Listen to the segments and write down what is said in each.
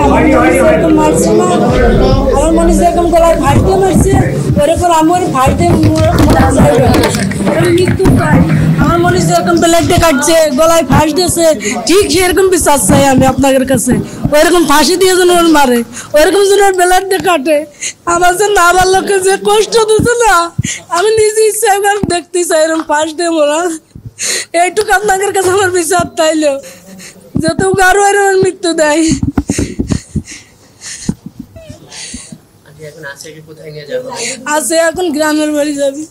আমার এরকম মারছে না, আমার মনে হচ্ছে এরকম গলায় ফাঁস দিয়ে মারছে, ওরকম আমার ফাঁস দিয়ে মৃত্যু পাই। আমার মনে হচ্ছে এরকম ব্লেড দিয়ে কাটছে, গলায় ফাঁস দিয়েছে, ঠিক সেরকম বিশ্বাস চাই আমি আপনাদের কাছে। ওইরকম ফাঁসি দিয়ে যেন ওর মারে, ওইরকম যেন ওর ব্লেড দিয়ে কাটে। আমার যে না আমার লোককে যে কষ্ট দিচ্ছে না, আমি নিজে ইচ্ছা দেখতে চাই এরকম ফাঁস দিয়ে মোরা। এইটুকু আপনাদের কাছে আমার বিচার তাইলো, যত আরো এরকম মৃত্যু দেয়। আছে এখন গ্রামের বাড়ি যাবি।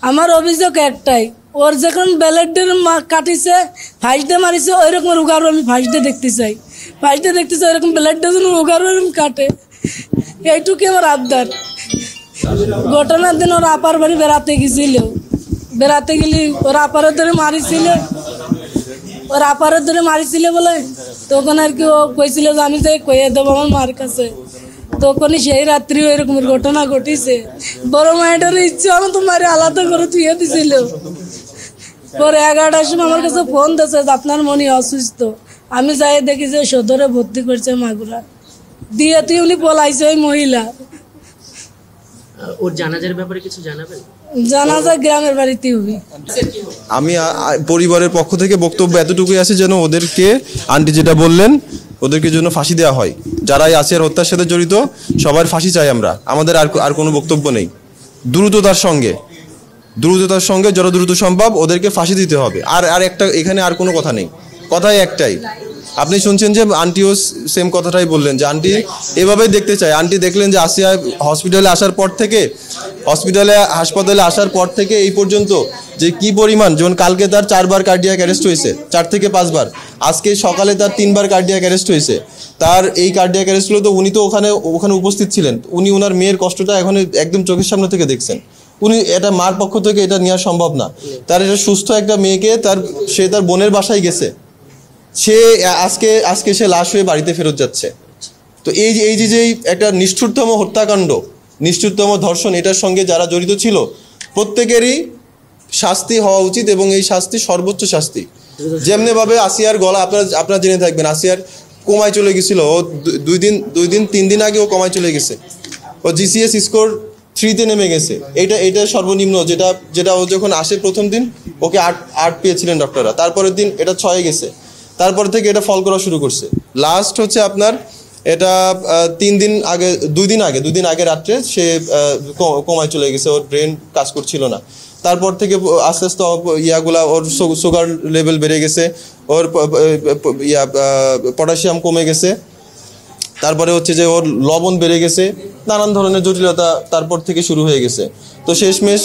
আমার অভিযোগ একটাই, ওর যখন ব্যালেটের কাটিছে, ফাঁস দিয়ে মারিছে, ওই রকম উগারও আমি ফাঁস দিয়ে দেখতে চাই। ফাঁস দিয়ে দেখতে চাই ওরকম ব্যালেটটা যেন উগারও এরকম কাটে, এইটুকু আমার আবদার। ঘটনার দিন ওর আপার বাড়ি বেড়াতে গেছিল, বেড়াতে গেলি ওর আপারের ধরে মারিছিল, ওর আপারের ধরে মারিছিল বলে তখন আর কি ও কইছিল যে আমি যাই কইয়ে দেবো আমার মার কাছে। তখনই সেই রাত্রি ওই রকমের ঘটনা ঘটিছে। বড় মায়ের ইচ্ছে আমি তোমার আলাদা করে থুয়ে দিছিল। পরে 11টার সময় আমার কাছে ফোন দিয়েছে যে আপনার মনে অসুস্থ। আমি যাই দেখি যে সদরে ভর্তি করছে মাগুরা দিয়ে, তুই উনি পলাইছে ওই মহিলা। ওর জানাজার ব্যাপারে কিছু জানাবেন? জানাজা গ্রামের বাড়িতে হবে। আমি পরিবারের পক্ষ থেকে বক্তব্য এতটুকুই আছে যেন ওদেরকে আন্টি যেটা বললেন ওদেরকে জন্য ফাঁসি দেওয়া হয়। যারা এই আসিয়ার হত্যার সাথে জড়িত সবার ফাঁসি চাই আমরা। আমাদের আর কোনো বক্তব্য নেই। দ্রুততার সঙ্গে যত দ্রুত সম্ভব ওদেরকে ফাঁসি দিতে হবে। আর একটা এখানে আর কোনো কথা নেই, কথাই একটাই। আপনি শুনছেন যে আন্টিও সেম কথাটাই বললেন যে আন্টি এভাবেই দেখতে চায়। আন্টি দেখলেন যে আসিয়া হাসপাতালে আসার পর থেকে এই পর্যন্ত যে কি পরিমাণ, যেমন কালকে তার 4বার কার্ডিয়াক অ্যারেস্ট হয়েছে, 4 থেকে 5 বার। আজকে সকালে তার 3বার কার্ডিয়াক অ্যারেস্ট হয়েছে। তার এই কার্ডিয়াক অ্যারেস্টগুলো তো উনি তো ওখানে উপস্থিত ছিলেন। উনি ওনার মেয়ের কষ্টটা এখন একদম চোখের সামনে থেকে দেখছেন। উনি এটা মার পক্ষ থেকে এটা নেওয়া সম্ভব না। তার এটা সুস্থ একটা মেয়েকে সে তার বোনের বাসায় গেছে, সে আজকে সে লাশ হয়ে বাড়িতে ফেরত যাচ্ছে। তো এই যে একটা নিষ্ঠুরতম হত্যাকাণ্ড, নিষ্ঠুরতম ধর্ষণ, এটার সঙ্গে যারা জড়িত ছিল প্রত্যেকেরই শাস্তি হওয়া উচিত এবং এই শাস্তি সর্বোচ্চ শাস্তি। যেমনি ভাবে আসিয়ার গলা আপনারা জেনে থাকবেন, আসিয়ার কোমায় চলে গেছিল। ও 2-3 দিন আগে ও কোমায় চলে গেছে। ও জিসিএস স্কোর 3-তে নেমে গেছে। এটা সর্বনিম্ন, যেটা ও যখন আসে প্রথম দিন ওকে 8 পেয়েছিলেন ডক্টররা। তারপরের দিন এটা 6-এ গেছে। তারপর থেকে এটা ফল করা শুরু করছে। লাস্ট হচ্ছে আপনার এটা 2 দিন আগে রাত্রে সে কোমায় চলে গেছে। ওর ব্রেন কাজ করছিল না। তারপর থেকে আস্তে আস্তে ওর সুগার লেভেল বেড়ে গেছে, ওর পটাশিয়াম কমে গেছে, তারপরে হচ্ছে যে ওর লবণ বেড়ে গেছে, নানান ধরনের জটিলতা তারপর থেকে শুরু হয়ে গেছে। তো শেষমেশ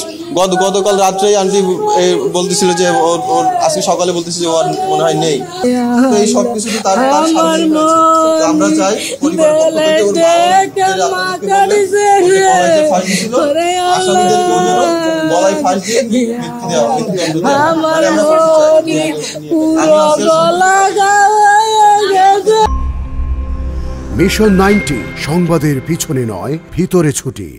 গতকাল রাত্রেই আন্টি বলতেছিল যে ওর আজকে সকালে বলতেছিল যে ওর মনে হয় নেই। তো এই সব কিছু তার আমরা চাই মিশন 90 সংবাদের পিছনে নয়, ভিতরে ছুটি।